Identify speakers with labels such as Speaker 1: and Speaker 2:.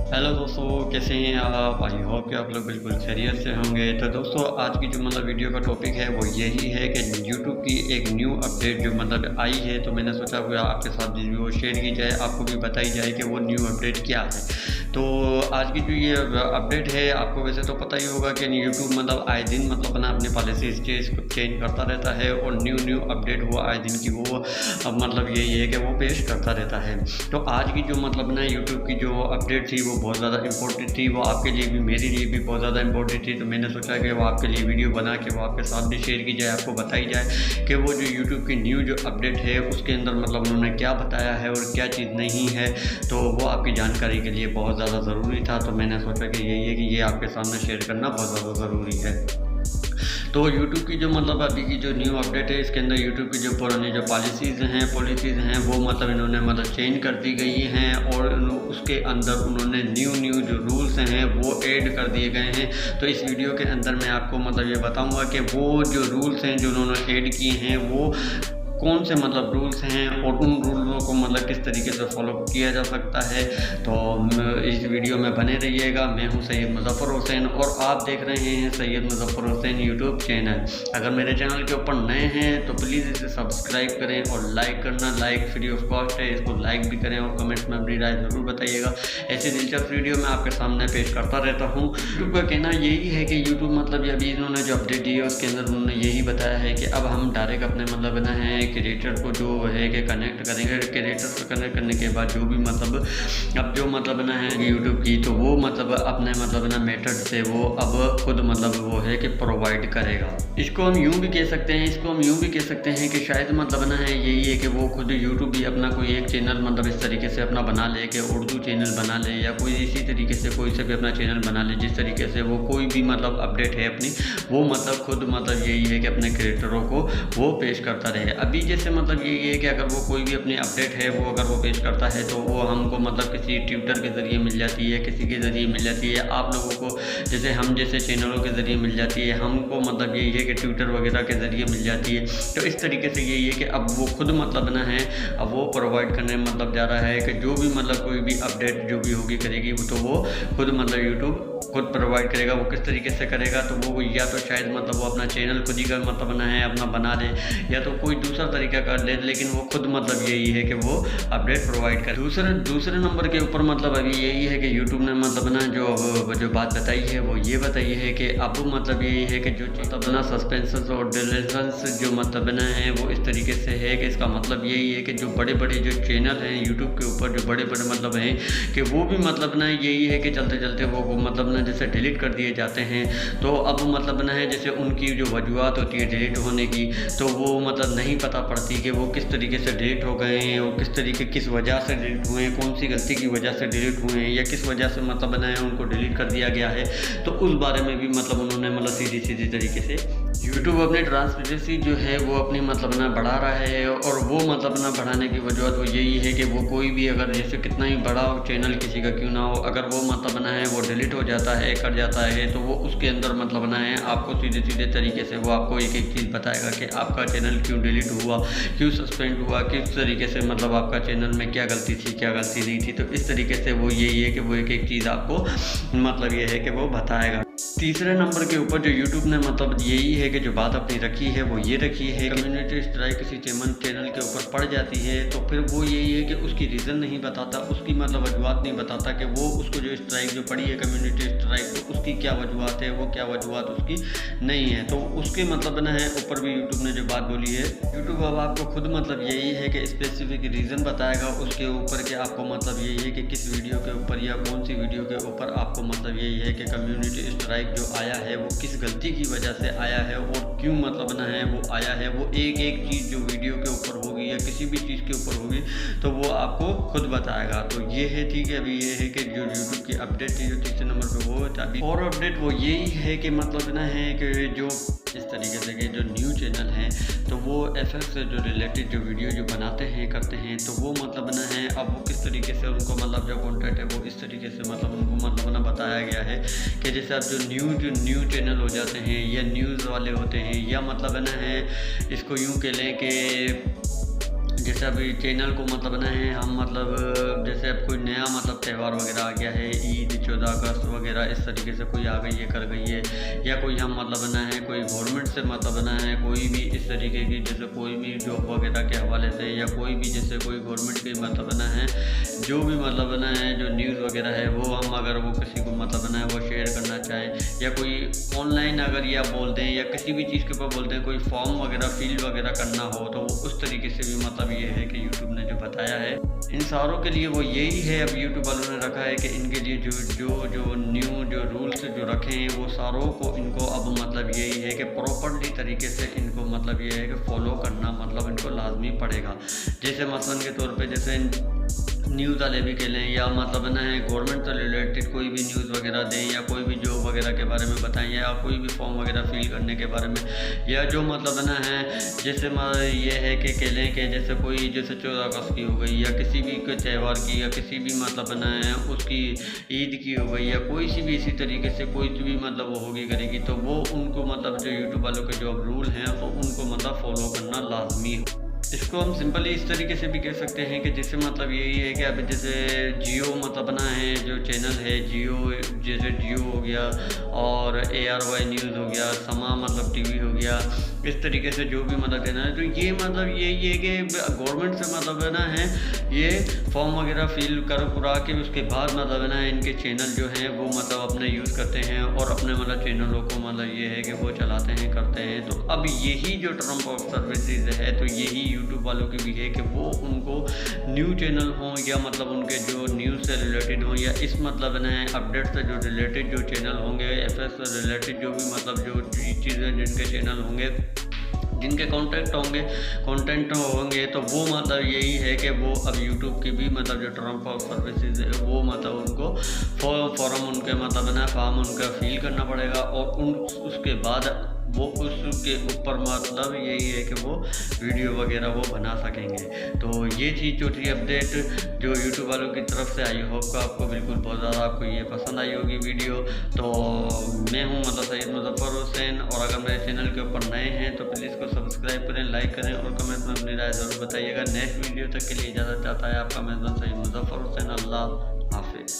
Speaker 1: Hello दोस्तों, कैसे हैं आप? आई होप कि आप लोग बिल्कुल खैरियत से होंगे। तो दोस्तों, आज की जो वीडियो का टॉपिक है वो यही है कि यूट्यूब की एक न्यू अपडेट जो आई है, तो मैंने सोचा कि आपके साथ वो शेयर की जाए, आपको भी बताई जाए कि वो न्यू अपडेट क्या है। तो आज की जो ये अपडेट है, आपको वैसे तो पता ही होगा कि यूट्यूब आए दिन अपना अपने पॉलिसीज चेंज करता रहता है और न्यू न्यू अपडेट वो आए दिन की वो यही है कि वो पेश करता रहता है। तो आज की जो ना यूट्यूब की जो अपडेट थी वो बहुत ज़्यादा इंपॉर्टेंट थी, वो आपके लिए भी मेरे लिए भी बहुत ज़्यादा इंपॉर्टेंट थी। तो मैंने सोचा कि वो आपके लिए वीडियो बना के वो आपके साथ भी शेयर की जाए, आपको बताई जाए कि वो जो यूट्यूब की न्यू जो अपडेट है उसके अंदर उन्होंने क्या बताया है और क्या चीज़ नहीं है। तो वो आपकी जानकारी के लिए बहुत ज़्यादा ज़रूरी था। तो मैंने सोचा कि यही है कि ये आपके सामने शेयर करना बहुत ज़्यादा ज़रूरी है। तो यूट्यूब की जो अभी की जो न्यू अपडेट है, इसके अंदर यूट्यूब की जो पुरानी जो पॉलिसीज़ हैं वो इन्होंने चेंज कर दी गई हैं और उसके अंदर उन्होंने न्यू जो रूल्स हैं वो ऐड कर दिए गए हैं। तो इस वीडियो के अंदर मैं आपको ये बताऊंगा कि वो जो रूल्स हैं जो उन्होंने ऐड किए हैं वो कौन से रूल्स हैं और उन रूलों को किस तरीके से फॉलो किया जा सकता है। तो इस वीडियो में बने रहिएगा। मैं हूं सैयद मुज़फ़्फ़र हुसैन और आप देख रहे हैं सैयद मुज़फ़्फ़र हुसैन यूट्यूब चैनल। अगर मेरे चैनल के ऊपर नए हैं तो प्लीज़ इसे सब्सक्राइब करें और लाइक करना, लाइक फ्री ऑफ कॉस्ट है, इसको लाइक भी करें और कमेंट्स में अपनी राय ज़रूर बताइएगा। ऐसी दिलचस्प वीडियो मैं आपके सामने पेश करता रहता हूँ। यूट्यूब का कहना यही है कि यूट्यूब अभी इन्होंने जो अपडेट दी है उसके अंदर उन्होंने यही बताया है कि अब हम डायरेक्ट अपने बना है क्रिएटर को जो है कि कनेक्ट करेंगे। क्रिएटर को कनेक्ट करने के बाद जो भी अब जो ना है यूट्यूब की, तो वो अपने ना मेथड से वो अब खुद वो है कि प्रोवाइड करेगा। इसको हम यूँ भी कह सकते हैं, कि शायद ना है यही है कि वो खुद यूट्यूब भी अपना कोई एक चैनल इस तरीके से अपना बना ले कि उर्दू चैनल बना ले या कोई इसी तरीके से कोई से भी अपना चैनल बना ले, जिस तरीके से वो कोई भी अपडेट है अपनी वो खुद यही है कि अपने क्रिएटरों को वो पेश करता रहे। अभी जैसे यही है कि अगर वो कोई भी अपनी अपडेट है वो अगर वो पेश करता है तो वो हमको किसी ट्विटर के ज़रिए मिल जाती है, किसी के ज़रिए मिल जाती है, आप लोगों को जैसे हम जैसे चैनलों के ज़रिए मिल जाती है, हमको यही है कि ट्विटर वगैरह के ज़रिए मिल जाती है। तो इस तरीके से यही है कि अब वो खुद ना है अब वो प्रोवाइड करने जा रहा है कि जो भी कोई भी अपडेट जो भी होगी करेगी वो तो वो खुद यूट्यूब खुद प्रोवाइड करेगा। वो किस तरीके से करेगा तो वो या तो शायद वो अपना चैनल खुद ही का ना है अपना बना ले या तो कोई दूसरा तरीका कर ले, लेकिन वो खुद यही है कि वो अपडेट प्रोवाइड करे। दूसरे नंबर के ऊपर अभी यही है कि यूट्यूब ने ना जो बात बताई है वो ये बताई है कि अब यही है कि जो ना सस्पेंस और डिलीजेंस जो ना है वो इस तरीके से है कि इसका यही है कि जो बड़े बड़े जो चैनल हैं यूट्यूब के ऊपर जो बड़े बड़े हैं कि वो भी ना यही है कि चलते चलते वो ना जैसे डिलीट कर दिए जाते हैं। तो अब ना है जैसे उनकी जो वजूहत होती है डिलीट होने की, तो वो नहीं पता पड़ती कि वो किस तरीके से डिलीट हो गए हैं और किस वजह से डिलीट हुए हैं, कौन सी गलती की वजह से डिलीट हुए हैं या किस वजह से ना है उनको डिलीट कर दिया गया है। तो उस बारे में भी उन्होंने सीधी तरीके से यूट्यूब अपनी ट्रांसपेरेंसी जो है वो अपनी ना बढ़ा रहा है और वो ना बढ़ाने की वजह तो यही है कि वो कोई भी अगर जैसे कितना ही बड़ा चैनल किसी का क्यों ना हो, अगर वो ना है वो डिलीट हो जाता है कर जाता है तो वो उसके अंदर ना है आपको सीधे तरीके से वो आपको एक चीज़ बताएगा कि आपका चैनल क्यों डिलीट हुआ, क्यों सस्पेंड हुआ, किस तरीके से आपका चैनल में क्या गलती थी क्या गलती नहीं थी। तो इस तरीके से वो यही है कि वो एक चीज़ आपको ये है कि वो बताएगा। तीसरे नंबर के ऊपर जो यूट्यूब ने यही है कि जो बात अपनी रखी है वो ये रखी है, कम्युनिटी स्ट्राइक किसी चैनल के ऊपर पड़ जाती है तो फिर वो यही है कि उसकी रीज़न नहीं बताता, उसकी वजूहत नहीं बताता कि वो उसको जो स्ट्राइक जो पड़ी है कम्युनिटी स्ट्राइक तो उसकी क्या वजूहत है, वो क्या वजूहत उसकी नहीं है। तो उसके ना है ऊपर भी यूट्यूब ने जो बात बोली है, यूट्यूब अब आपको खुद यही है कि स्पेसिफिक रीज़न बताएगा उसके ऊपर कि आपको यही है कि किस वीडियो के ऊपर या कौन सी वीडियो के ऊपर आपको यही है कि कम्युनिटी स्ट्राइक जो आया है वो किस गलती की वजह से आया है और क्यों ना है वो आया है। वो एक चीज़ जो वीडियो के ऊपर होगी या किसी भी चीज़ के ऊपर होगी तो वो आपको खुद बताएगा। तो ये है ठीक है। अभी ये है कि जो यूट्यूब की अपडेट है जो तीसरे नंबर पे वो अभी और अपडेट वो यही है कि ना है कि जो इस तरीके से कि जो न्यू चैनल हैं तो वो एफएफ से जो रिलेटेड जो वीडियो जो बनाते हैं करते हैं तो वो ना है अब वो किस तरीके से उनको जो कॉन्टेंट है वो इस तरीके से उनको ना बताया गया है कि जैसे अब जो न्यू चैनल हो जाते हैं या न्यूज़ वाले होते हैं या ना है इसको यूँ कह लें कि जैसे अभी चैनल को मतलब ना है हम मतलब जैसे अब कोई नया मतलब त्यौहार वगैरह आ गया है, ईद 14 अगस्त वगैरह इस तरीके से कोई आ गई है, कर गई है, या कोई हम मतलब ना है कोई गवर्नमेंट से मतलब ना है कोई भी इस तरीके की जैसे कोई भी जॉब वगैरह के हवाले से, या कोई भी जैसे कोई गवर्नमेंट की मतलब ना है जो भी मतलब ना है जो न्यूज़ वगैरह है वो हम अगर वो किसी को मतलब ना है वो शेयर करना चाहें, या कोई ऑनलाइन अगर या बोल दें या किसी भी चीज़ के ऊपर बोल दें, कोई फॉर्म वगैरह फिल वगैरह करना हो, तो उस तरीके से भी मतलब ये है कि यूट्यूब ने जो बताया है इन सारों के लिए वो यही है। अब यूट्यूब वालों ने रखा है कि इनके लिए जो न्यू जो रूल्स जो रखे हैं वो सारों को इनको अब मतलब यही है कि प्रॉपरली तरीके से इनको मतलब ये है कि फॉलो करना मतलब इनको लाजमी पड़ेगा। जैसे मसलन के तौर पे जैसे न्यूज़ वाले भी कह लें या मतलब ना है गवर्नमेंट से रिलेटेड कोई भी न्यूज़ वगैरह दें, या कोई भी जॉब वगैरह के बारे में बताएं, या कोई भी फॉर्म वगैरह फिल करने के बारे में, या जो मतलब ना है जैसे ये है कि कह लें कि जैसे कोई जैसे 14 अगस्त की हो गई, या किसी भी कोई त्यौहार की, या किसी भी मतलब ना है उसकी ईद की हो गई, या कोई सी भी इसी तरीके से कोई भी मतलब वो होगी करेगी, तो वो उनको मतलब जो यूट्यूब वालों के जो रूल हैं तो उनको मतलब फॉलो करना लाजमी है। इसको हम सिंपली इस तरीके से भी कह सकते हैं कि जैसे मतलब यही है कि अभी जैसे जियो मतलब बना है जो चैनल है जियो, जैसे जियो हो गया और ARY न्यूज़ हो गया, समा मतलब टीवी हो गया, इस तरीके से जो भी मतलब देना है, तो ये मतलब यही है कि गवर्नमेंट से मतलब है ना है ये फॉर्म वगैरह फिल कर पुरा के उसके बाद मतलब है ना इनके चैनल जो हैं वो मतलब अपने यूज़ करते हैं और अपने मतलब चैनलों को मतलब ये है कि वो चलाते हैं करते हैं। तो अब यही जो टर्म ऑफ सर्विसेज है तो यही यूट्यूब वालों की भी है कि वो उनको न्यू चैनल हों या मतलब उनके जो न्यूज़ से रिलेटेड हों, या इस मतलब ना अपडेट से जो रिलेटेड जो चैनल होंगे, FS से रिलेटेड जो भी मतलब जो चीज़ें जिनके चैनल होंगे, जिनके कंटेंट होंगे तो वो मतलब यही है कि वो अब यूट्यूब की भी मतलब जो टर्म ऑफ सर्विसेज है वो मतलब उनको फॉर्म उनके मतलब ना फॉर्म उनका फिल करना पड़ेगा, और उसके बाद वो उसके ऊपर मतलब यही है कि वो वीडियो वगैरह वो बना सकेंगे। तो ये चीज़ जो थी अपडेट जो यूट्यूब वालों की तरफ से, आई होप का आपको बिल्कुल बहुत ज़्यादा आपको ये पसंद आई होगी वीडियो। तो मैं हूँ मतलब सैयद मुजफ्फर हुसैन, और अगर मेरे चैनल के ऊपर नए हैं तो प्लीज़ इसको सब्सक्राइब करें, लाइक करें और कमेंट में अपनी राय ज़रूर बताइएगा। नेक्स्ट वीडियो तक के लिए इजाज़त चाहता है आपका मेज़बान सैयद मुजफ्फर हुसैन। अल्लाह हाफिज़।